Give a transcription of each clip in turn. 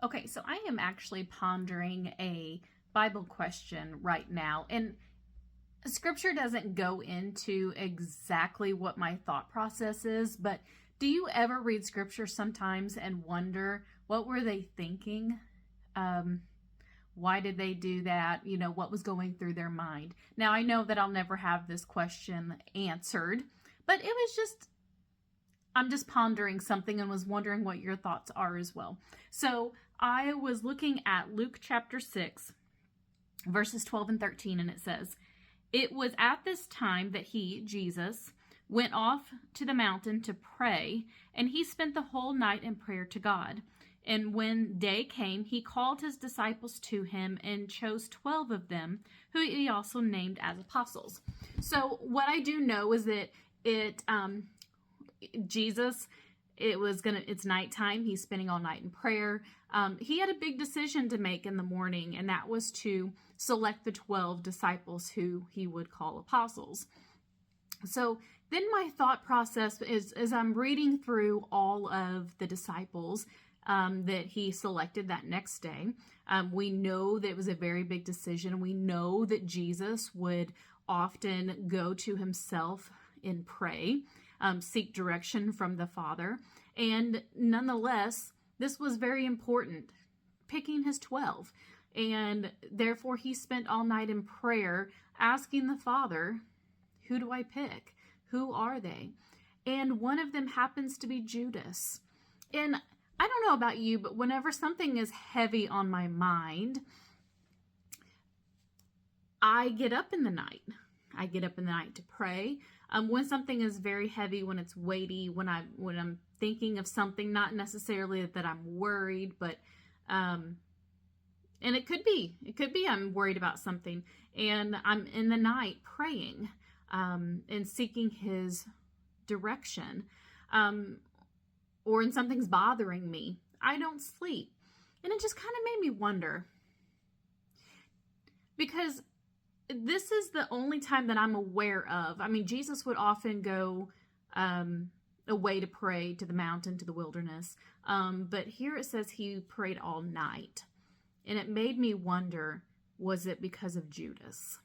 Okay, so I am actually pondering a Bible question right now, and scripture doesn't go into exactly what my thought process is, but do you ever read scripture sometimes and wonder what were they thinking? Why did they do that? You know, what was going through their mind? Now, I know that I'll never have this question answered, but I'm just pondering something and was wondering what your thoughts are as well. So I was looking at Luke chapter 6, verses 12 and 13, and it says, "It was at this time that he, Jesus, went off to the mountain to pray, and he spent the whole night in prayer to God. And when day came, he called his disciples to him and chose 12 of them, who he also named as apostles." So what I do know is that Jesus, it's nighttime. He's spending all night in prayer. He had a big decision to make in the morning, and that was to select the 12 disciples who he would call apostles. So then my thought process is, as I'm reading through all of the disciples that he selected that next day, we know that it was a very big decision. We know that Jesus would often go to himself and pray, seek direction from the Father. And nonetheless, this was very important, picking his 12. And therefore, he spent all night in prayer, asking the Father, who do I pick? Who are they? And one of them happens to be Judas. And I don't know about you, but whenever something is heavy on my mind, I get up in the night. I get up in the night to pray. When something is very heavy, when it's weighty, when I'm thinking of something, not necessarily that I'm worried, but and it could be I'm worried about something, and I'm in the night praying and seeking his direction, or when something's bothering me, I don't sleep. And it just kind of made me wonder, because this is the only time that I'm aware of. I mean, Jesus would often go away to pray to the mountain, to the wilderness. But here it says he prayed all night. And it made me wonder, was it because of Judas?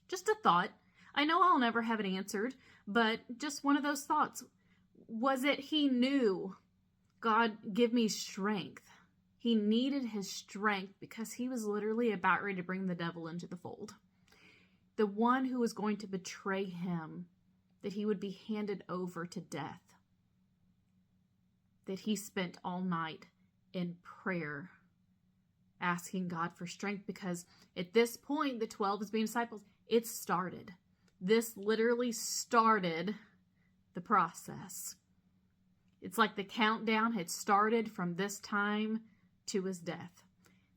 Just a thought. I know I'll never have it answered, but just one of those thoughts. Was it he knew, God, give me strength? He needed his strength because he was literally about ready to bring the devil into the fold. The one who was going to betray him, that he would be handed over to death. That he spent all night in prayer, asking God for strength, because at this point, the 12 as being disciples, it started. This literally started the process. It's like the countdown had started from this time to his death.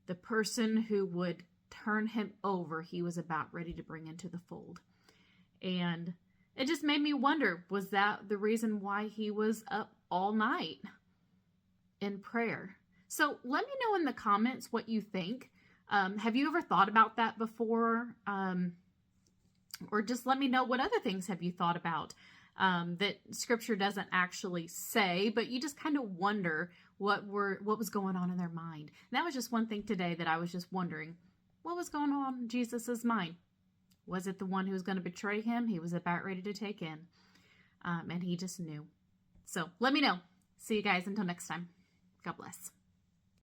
The person who would turn him over, he was about ready to bring into the fold. And it just made me wonder, was that the reason why he was up all night in prayer? So let me know in the comments what you think. Have you ever thought about that before? Or just let me know, what other things have you thought about that scripture doesn't actually say, but you just kind of wonder what was going on in their mind. And that was just one thing today that I was just wondering, what was going on in Jesus's mind? Was it the one who was going to betray him? He was about ready to take in, and he just knew. So let me know. See you guys until next time. God bless.